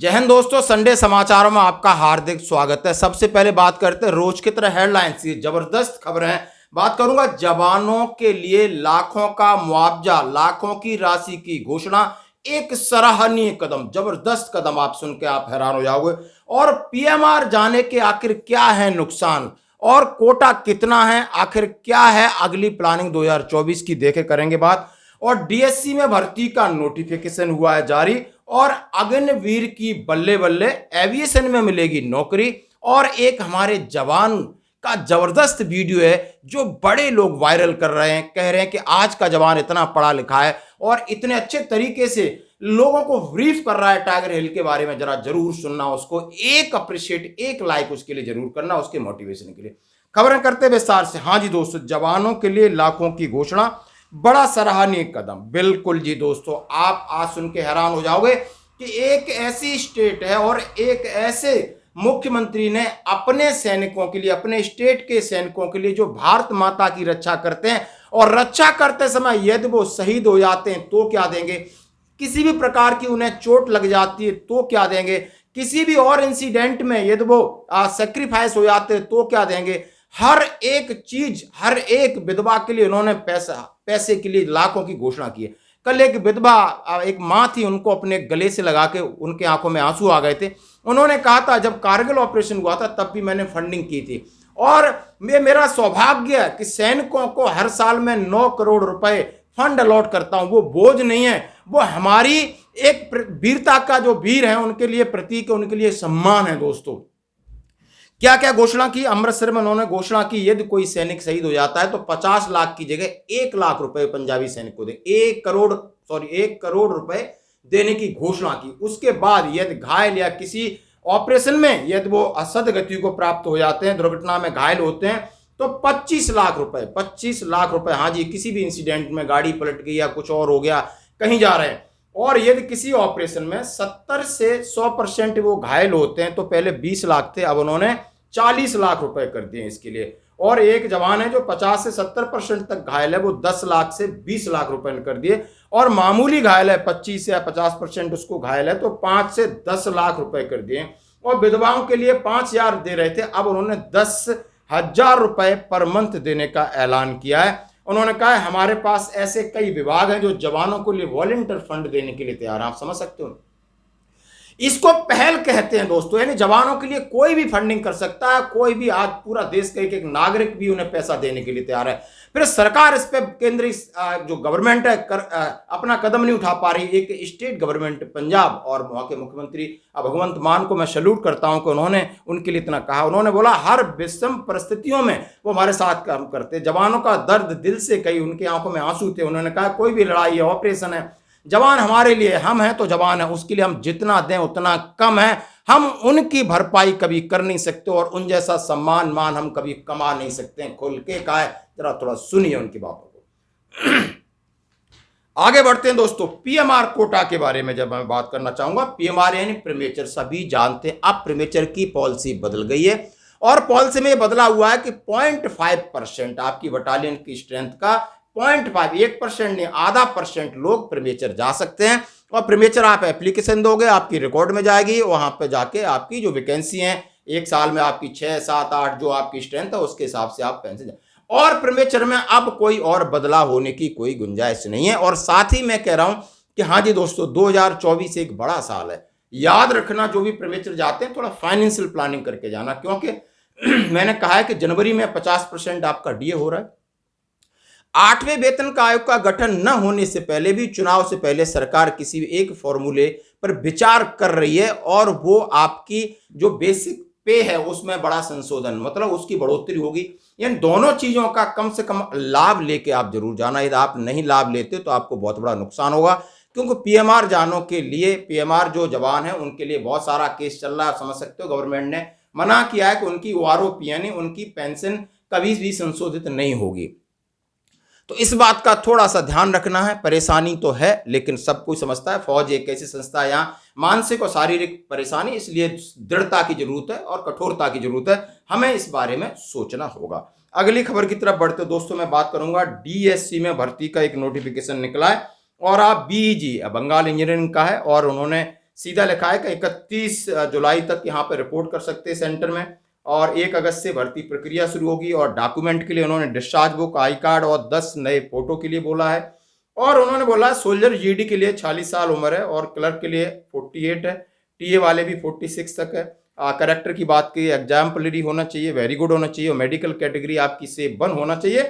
जय हिंद दोस्तों, संडे समाचारों में आपका हार्दिक स्वागत है। सबसे पहले बात करते हैं रोज की तरह हेडलाइंस की। जबरदस्त खबरें हैं। बात करूंगा जवानों के लिए लाखों का मुआवजा, लाखों की राशि की घोषणा, एक सराहनीय कदम, जबरदस्त कदम। आप सुन के आप हैरान हो जाओगे। और पीएमआर जाने के आखिर क्या है नुकसान और कोटा कितना है, आखिर क्या है अगली प्लानिंग 2024 की, देखे करेंगे बात। और डीएससी में भर्ती का नोटिफिकेशन हुआ है जारी और अग्निवीर की बल्ले बल्ले एविएशन में मिलेगी नौकरी। और एक हमारे जवान का जबरदस्त वीडियो है जो बड़े लोग वायरल कर रहे हैं, कह रहे हैं कि आज का जवान इतना पढ़ा लिखा है और इतने अच्छे तरीके से लोगों को ब्रीफ कर रहा है टाइगर हिल के बारे में। जरा जरूर सुनना उसको, एक अप्रिशिएट, एक लाइक उसके लिए जरूर करना, उसके मोटिवेशन के लिए। खबरें करते विस्तार से। हाँ जी दोस्तों, जवानों के लिए लाखों की घोषणा, बड़ा सराहनीय कदम। बिल्कुल जी दोस्तों, आप आज सुन के हैरान हो जाओगे कि एक ऐसी स्टेट है और एक ऐसे मुख्यमंत्री ने अपने सैनिकों के लिए, अपने स्टेट के सैनिकों के लिए जो भारत माता की रक्षा करते हैं, और रक्षा करते समय यदि वो शहीद हो जाते हैं तो क्या देंगे, किसी भी प्रकार की उन्हें चोट लग जाती है तो क्या देंगे, किसी भी और इंसिडेंट में यदि वो सेक्रीफाइस हो जाते हैं तो क्या देंगे। हर एक चीज, हर एक विधवा के लिए उन्होंने पैसे के लिए लाखों की घोषणा की है। कल एक विधवा, एक मां थी, उनको अपने गले से लगा के उनके आंखों में आंसू आ गए थे। उन्होंने कहा था जब कारगिल ऑपरेशन हुआ था तब भी मैंने फंडिंग की थी, और ये मेरा सौभाग्य है कि सैनिकों को हर साल में 9 करोड़ रुपए फंड अलॉट करता हूं। वो बोझ नहीं है, वो हमारी एक वीरता का, जो वीर है उनके लिए प्रतीक है, उनके लिए सम्मान है। दोस्तों क्या क्या घोषणा की अमृतसर में उन्होंने घोषणा की, यदि कोई सैनिक शहीद हो जाता है तो 50 लाख की जगह 1 लाख रुपए पंजाबी सैनिक को दे, 1 करोड़ रुपए देने की घोषणा की। उसके बाद यदि घायल या किसी ऑपरेशन में यदि वो असदगति को प्राप्त हो जाते हैं, दुर्घटना में घायल होते हैं, तो 25 लाख रुपए। हाँ जी, किसी भी इंसिडेंट में गाड़ी पलट गई या कुछ और हो गया, कहीं जा रहे हैं, और यदि किसी ऑपरेशन में 70 से 100% वो घायल होते हैं, तो पहले 20 लाख थे, अब उन्होंने 40 लाख रुपए कर दिए इसके लिए। और एक जवान है जो 50 से 70% तक घायल है, वो 10 लाख से 20 लाख रुपए कर दिए। और मामूली घायल है, 25 या 50% उसको घायल है, तो 5 से 10 लाख रुपए कर दिए। और विधवाओं के लिए 5,000 दे रहे थे, अब उन्होंने 10,000 रुपए पर मंथ देने का ऐलान किया है। उन्होंने कहा है हमारे पास ऐसे कई विभाग हैं जो जवानों के लिए वॉलंटियर फंड देने के लिए तैयार हैं। आप समझ सकते हो, इसको पहल कहते हैं दोस्तों। यानी जवानों के लिए कोई भी फंडिंग कर सकता है, कोई भी, आज पूरा देश का एक नागरिक भी उन्हें पैसा देने के लिए तैयार है। फिर सरकार इस पे, केंद्रीय जो गवर्नमेंट है अपना कदम नहीं उठा पा रही। एक स्टेट गवर्नमेंट पंजाब और वहां के मुख्यमंत्री भगवंत मान को मैं सैल्यूट करता हूं कि उन्होंने उनके लिए इतना कहा। उन्होंने बोला हर विषम परिस्थितियों में वो हमारे साथ काम करते। जवानों का दर्द दिल से कही, उनकी आंखों में आंसू थे। उन्होंने कहा कोई भी लड़ाई है, ऑपरेशन है, जवान हमारे लिए, हम हैं तो जवान है, उसके लिए हम जितना दें उतना कम है। हम उनकी भरपाई कभी कर नहीं सकते और उन जैसा सम्मान मान हम कभी कमा नहीं सकते। खोल के कहा है, जरा थोड़ा सुनिए उनकी बातों को। आगे बढ़ते हैं दोस्तों, पीएमआर कोटा के बारे में जब मैं बात करना चाहूंगा। पीएमआर यानी प्रीमेचर, सभी जानते हैं अब प्रीमेचर की पॉलिसी बदल गई है, और पॉलिसी में बदला हुआ है कि 0.5% आपकी बटालियन की स्ट्रेंथ का 0.5, 1% नहीं, आधा % लोग प्रीमेचर जा सकते हैं। और प्रीमेचर आप एप्लीकेशन दोगे, आपकी रिकॉर्ड में जाएगी, वहां पे जाके आपकी जो वैकेंसी है, एक साल में आपकी 6, 7, 8 जो आपकी स्ट्रेंथ है उसके हिसाब से आप पेंशन। और प्रीमेचर में अब कोई और बदलाव होने की कोई गुंजाइश नहीं है। और साथ ही मैं कह रहा हूं कि हाँ जी दोस्तों, 2024 एक बड़ा साल है। याद रखना, जो भी प्रीमेचर जाते हैं थोड़ा फाइनेंशियल प्लानिंग करके जाना, क्योंकि मैंने कहा है कि जनवरी में 50% आपका डीए हो रहा है। 8वें वेतन का आयोग का गठन न होने से पहले भी, चुनाव से पहले, सरकार किसी भी एक फॉर्मूले पर विचार कर रही है, और वो आपकी जो बेसिक पे है उसमें बड़ा संशोधन, मतलब उसकी बढ़ोतरी होगी। इन दोनों चीजों का कम से कम लाभ लेके आप जरूर जाना। यदि आप नहीं लाभ लेते तो आपको बहुत बड़ा नुकसान होगा, क्योंकि पीएमआर जानों के लिए, पीएमआर जो जवान है उनके लिए बहुत सारा केस चल रहा है। समझ सकते हो, गवर्नमेंट ने मना किया है कि उनकी ओआरओपी यानी उनकी पेंशन कभी भी संशोधित नहीं होगी। तो इस बात का थोड़ा सा ध्यान रखना है। परेशानी तो है, लेकिन सब कोई समझता है फौज एक ऐसी संस्था है यहाँ मानसिक और शारीरिक परेशानी, इसलिए दृढ़ता की जरूरत है और कठोरता की जरूरत है। हमें इस बारे में सोचना होगा। अगली खबर की तरफ बढ़ते दोस्तों, मैं बात करूंगा डीएससी में भर्ती का एक नोटिफिकेशन निकला है, और आप बीईजी बंगाल इंजीनियरिंग का है, और उन्होंने सीधा लिखा है कि 31 जुलाई तक यहाँ पे रिपोर्ट कर सकते हैं सेंटर में, और 1 अगस्त से भर्ती प्रक्रिया शुरू होगी। और डॉक्यूमेंट के लिए उन्होंने डिस्चार्ज बुक, आई कार्ड और 10 नए फोटो के लिए बोला है। और उन्होंने बोला सोल्जर जीडी के लिए 40 साल उम्र है और क्लर्क के लिए 48 है, टीए वाले भी 46 तक है। करेक्टर की बात की, एग्जाम्पलरी होना चाहिए, वेरी गुड होना चाहिए, और मेडिकल कैटेगरी आपकी से 1 होना चाहिए,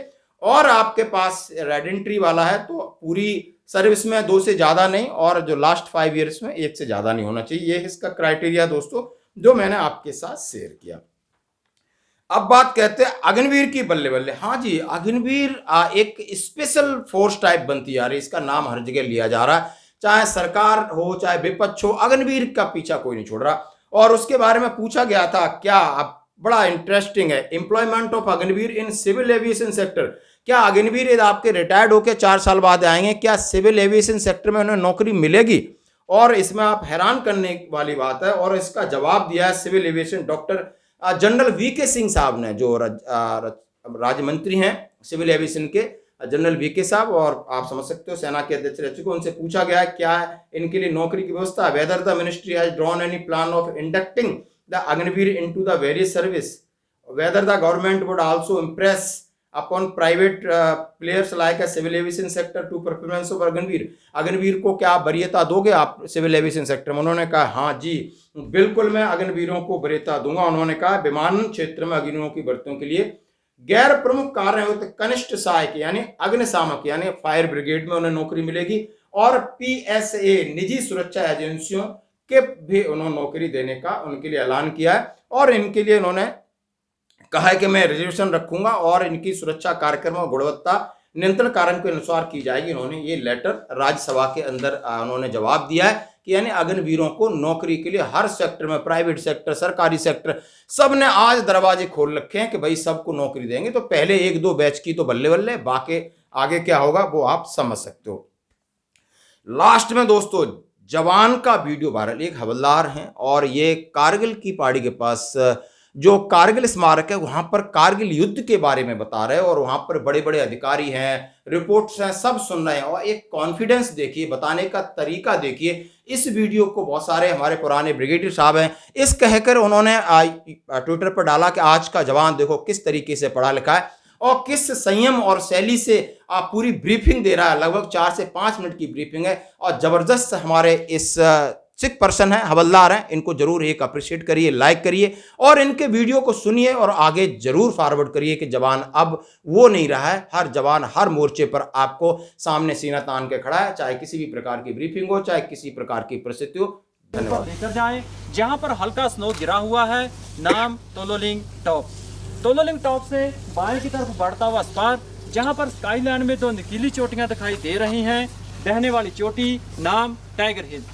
और आपके पास रेडेंट्री वाला है तो पूरी सर्विस में 2 से ज़्यादा नहीं, और जो लास्ट 5 ईयर्स में 1 से ज़्यादा नहीं होना चाहिए। ये इसका क्राइटेरिया दोस्तों जो मैंने आपके साथ शेयर किया। अब बात कहते हैं अग्निवीर की। बल्ले बल्ले, हाँ जी, अग्निवीर एक स्पेशल फोर्स टाइप बनती जा रही है। इसका नाम हर जगह लिया जा रहा है, चाहे सरकार हो चाहे विपक्ष हो, अग्निवीर का पीछा कोई नहीं छोड़ रहा। और उसके बारे में पूछा गया था क्या, अब बड़ा इंटरेस्टिंग है, employment of Agniveer in civil aviation sector. क्या अग्निवीर यदि आपके रिटायर्ड होकर 4 साल बाद आएंगे, क्या सिविल एविएशन सेक्टर में उन्हें नौकरी मिलेगी? और इसमें आप हैरान करने वाली बात है, और इसका जवाब दिया है civil aviation doctor general VK Singh साहब ने, जो राज्य मंत्री हैं सिविल एविएशन के, जनरल वीके साहब। और आप समझ सकते हो सेना के अध्यक्ष रह चुके। उनसे पूछा गया क्या इनके लिए नौकरी की व्यवस्था, whether the ministry has drawn any plan of inducting the Agniveer into the various service, whether the government would also impress upon private players like a civil aviation sector to performance of Agniveer. Agniveer को क्या आप वरीयता दोगे आप civil aviation sector में? उन्होंने कहा हाँ जी बिल्कुल, मैं अग्निवीरों को वरीयता दूंगा। उन्होंने कहा विमानन क्षेत्र में अग्निवीरों की भर्तियों के लिए गैर प्रमुख कार्य होते कनिष्ठ सहायक यानी अग्निशामक यानी फायर ब्रिगेड में उन्हें नौकरी मिलेगी, और पीएसए निजी सुरक्षा एजेंसियों के भी उन्होंने नौकरी देने का उनके लिए ऐलान किया है। और इनके लिए उन्होंने कहा है कि मैं रिजर्वेशन रखूंगा और इनकी सुरक्षा कार्यक्रम और गुणवत्ता नियंत्रण कारण के अनुसार की जाएगी। उन्होंने ये लेटर राज्यसभा के अंदर उन्होंने जवाब दिया है कि यानी अग्निवीरों को नौकरी के लिए हर सेक्टर में, प्राइवेट सेक्टर, सरकारी सेक्टर, सब ने आज दरवाजे खोल रखे हैं कि भाई सबको नौकरी देंगे। तो पहले 1-2 बैच की तो बल्ले बल्ले, बाकी आगे क्या होगा वो आप समझ सकते हो। लास्ट में दोस्तों जवान का वीडियो वायरल, एक हवलदार हैं और ये कारगिल की पहाड़ी के पास जो कारगिल स्मारक है वहां पर कारगिल युद्ध के बारे में बता रहे हैं, और वहां पर बड़े बड़े अधिकारी हैं, रिपोर्ट्स हैं, सब सुन रहे हैं। और एक कॉन्फिडेंस देखिए, बताने का तरीका देखिए। इस वीडियो को बहुत सारे हमारे पुराने ब्रिगेडियर साहब हैं, इस कहकर उन्होंने ट्विटर पर डाला कि आज का जवान देखो किस तरीके से पढ़ा लिखा है और किस संयम और शैली से आप पूरी ब्रीफिंग दे रहा है। लगभग 4 से 5 मिनट की ब्रीफिंग है, और जबरदस्त हमारे इस सिख पर्सन है, हवलदार हैं, इनको जरूर एक अप्रिशिएट करिए, लाइक करिए, और इनके वीडियो को सुनिए और आगे जरूर फॉरवर्ड करिए कि जवान अब वो नहीं रहा है। हर जवान हर मोर्चे पर आपको सामने सीना तान के खड़ा है, चाहे किसी भी प्रकार की ब्रीफिंग हो, चाहे किसी प्रकार की परिस्थिति हो। धन्यवाद। लेकर जाएं जहां पर हल्का स्नो गिरा हुआ है। नाम तोलोलिंग टॉप। तोलोलिंग टॉप से बाएं की तरफ बढ़ता हुआ स्पार, जहां पर स्काईलैंड में 2 नुकीली चोटियां दिखाई दे रही हैं। बहने वाली चोटी, नाम टाइगर हिल।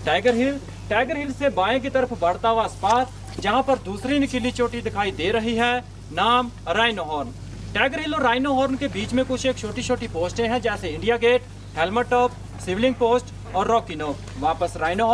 टाइगर हिल से बाएं की तरफ बढ़ता हुआ स्पार, जहां पर दूसरी नुकीली चोटी दिखाई दे रही है, नाम राइनो हॉर्न। टाइगर हिल और राइनो हॉर्न के बीच में कुछ एक छोटी छोटी पोस्टें हैं, जैसे India gate, helmet top, Shivling post और रॉकी नोक। वापस राइनो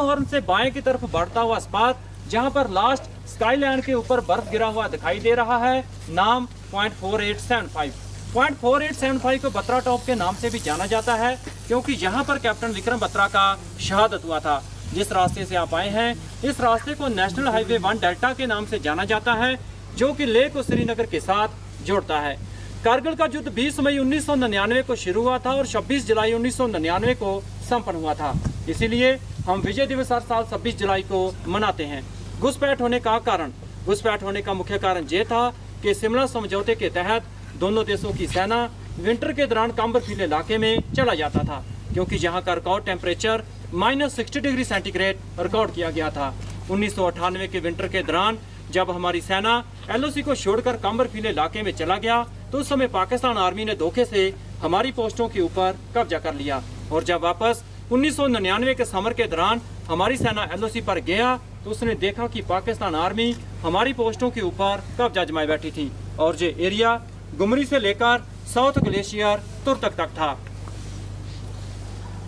हॉर्न से बाएं की तरफ बढ़ता हुआ स्पार, जहां पर लास्ट स्काईलैंड के ऊपर बर्फ गिरा हुआ दिखाई दे रहा है, नाम 0.4875। 0.4875 को बत्रा टॉप के नाम से भी जाना जाता है, क्योंकि यहाँ पर कैप्टन विक्रम बत्रा का शहादत हुआ था। जिस रास्ते से आप आए हैं, इस रास्ते को नेशनल हाईवे 1 डेल्टा के नाम से जाना जाता है, जो कि लेह को श्रीनगर के साथ जोड़ता है। कारगिल का युद्ध 20 मई 1999 को शुरू हुआ था और 26 जुलाई 1999 को संपन्न हुआ था। इसीलिए हम विजय दिवस हर साल 26 जुलाई को मनाते हैं। घुसपैठ होने का मुख्य कारण ये था कि शिमला समझौते के तहत दोनों देशों की सेना विंटर के दौरान काम्बरफील इलाके में चला जाता था, क्योंकि यहाँ का record temperature -60 degree centigrade record किया गया था। 1998 के विंटर के दौरान जब हमारी सेना LOC को छोड़कर काम्बरफील इलाके में चला गया, तो उस समय पाकिस्तान आर्मी ने धोखे से हमारी पोस्टों के ऊपर कब्जा कर लिया। और जब वापस 1999 के समर के दौरान हमारी सेना LOC पर गया, तो उसने देखा कि पाकिस्तान आर्मी हमारी पोस्टों के ऊपर कब्जा जमाए बैठी थी, और ये एरिया गुमरी से लेकर साउथ ग्लेशियर तुर्तक तक था।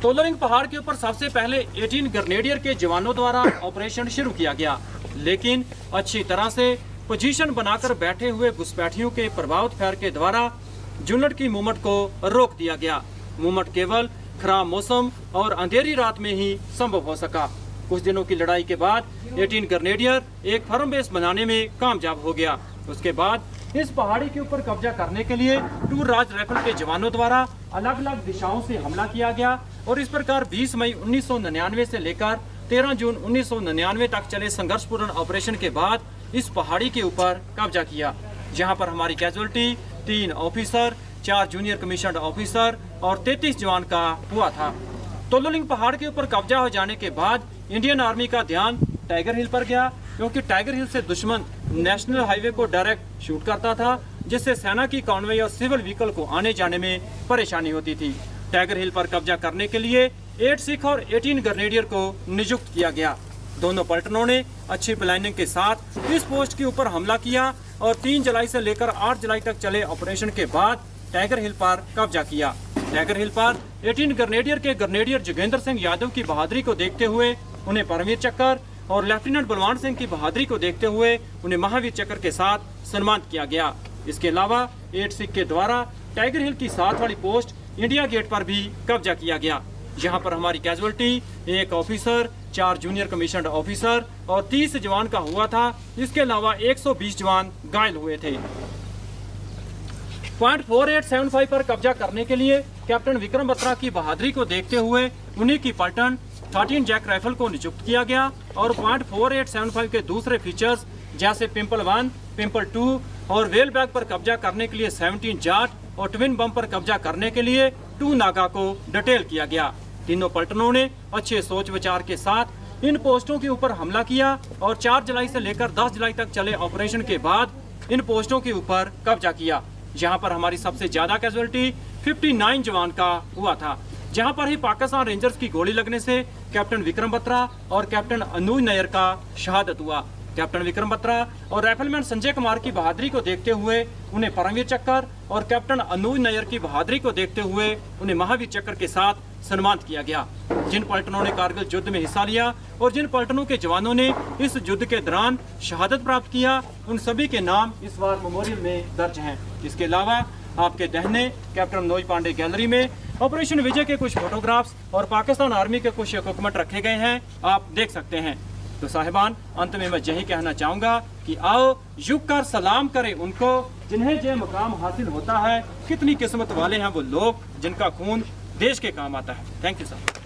तोलोलिंग पहाड़ के ऊपर सबसे पहले 18 ग्रेनेडियर के जवानों द्वारा ऑपरेशन शुरू किया गया, लेकिन अच्छी तरह से पोजीशन बनाकर बैठे हुए घुसपैठियों के प्रभावित फायर के द्वारा यूनिट की मूवमेंट को रोक दिया गया। मूवमेंट केवल खराब मौसम और अंधेरी रात में ही संभव हो सका। कुछ दिनों की लड़ाई के बाद 18 ग्रेनेडियर एक फर्म बेस बनाने में कामयाब हो गया। उसके बाद इस पहाड़ी के ऊपर कब्जा करने के लिए टूर राज राइफल के जवानों द्वारा अलग अलग दिशाओं से हमला किया गया और इस प्रकार 20 मई 1999 से लेकर 13 जून 1999 तक चले संघर्षपूर्ण ऑपरेशन के बाद इस पहाड़ी के ऊपर कब्जा किया, जहां पर हमारी casualty 3 officer, 4 junior commissioned officer और 33 जवान का हुआ था। तोलोलिंग पहाड़ के ऊपर कब्जा हो जाने के बाद इंडियन आर्मी का ध्यान टाइगर हिल पर गया, क्योंकि टाइगर हिल से दुश्मन नेशनल हाईवे को डायरेक्ट शूट करता था, जिससे सेना की कॉन्वॉय और सिविल व्हीकल को आने जाने में परेशानी होती थी। टाइगर हिल पर कब्जा करने के लिए 8 सिख और 18 ग्रेनेडियर को नियुक्त किया गया। दोनों पलटनों ने अच्छी प्लानिंग के साथ इस पोस्ट के ऊपर हमला किया और 3 जुलाई से लेकर 8 जुलाई तक चले ऑपरेशन के बाद टाइगर हिल पर कब्जा किया। टाइगर हिल पर 18 ग्रेनेडियर के ग्रेनेडियर जोगेंद्र सिंह यादव की बहादुरी को देखते हुए उन्हें परमवीर चक्र और लेफ्टिनेंट बलवान सिंह की बहादुरी को देखते हुए उन्हें महावीर चक्र के साथ सम्मानित किया गया। इसके अलावा 8 सिख के द्वारा टाइगर हिल की 7 वाली पोस्ट इंडिया गेट पर भी कब्जा किया गया, जहां पर हमारी casualty 1 officer, 4 junior commissioned officer और 30 जवान का हुआ था। इसके अलावा 120 जवान घायल हुए थे। पॉइंट 4875 पर कब्जा करने के लिए कैप्टन विक्रम बत्रा की बहादुरी को देखते हुए उन्हीं की पलटन 13 जैक राइफल को नियुक्त किया गया और पॉइंट 4875 के दूसरे फीचर्स जैसे पिंपल 1, पिंपल 2 और वेल बैग पर कब्जा करने के लिए 17 जाट और ट्विन बम पर कब्जा करने के लिए 2 नागा को डिटेल किया गया। तीनों पलटनों ने अच्छे सोच विचार के साथ इन पोस्टों के ऊपर हमला किया और 4 जुलाई से लेकर 10 जुलाई तक चले ऑपरेशन के बाद इन पोस्टों के ऊपर कब्जा किया, जहां पर हमारी सबसे ज्यादा कैजुअलिटी 59 जवान का हुआ था, जहां पर ही पाकिस्तान रेंजर्स की गोली लगने से कैप्टन विक्रम बत्रा और कैप्टन अनुज नायर का शहादत हुआ। कैप्टन विक्रम बत्रा और राइफलमैन संजय कुमार की बहादुरी को देखते हुए उन्हें परमवीर चक्र और कैप्टन अनुज नायर की बहादुरी को देखते हुए उन्हें महावीर चक्र के साथ सम्मानित किया गया। जिन पलटनों ने कारगिल युद्ध में हिस्सा लिया और जिन पलटनों के जवानों ने इस युद्ध के दौरान शहादत प्राप्त किया, उन सभी के नाम इस बार मेमोरियल में दर्ज हैं। इसके अलावा आपके दहने कैप्टन मनोज पांडे गैलरी में ऑपरेशन विजय के कुछ फोटोग्राफ्स और पाकिस्तान आर्मी के कुछ इक्विपमेंट रखे गए हैं, आप देख सकते हैं। तो साहिबान, अंत में मैं यही कहना चाहूँगा कि आओ झुक कर सलाम करें उनको जिन्हें ये मुकाम हासिल होता है। कितनी किस्मत वाले हैं वो लोग जिनका खून देश के काम आता है। Thank you sir.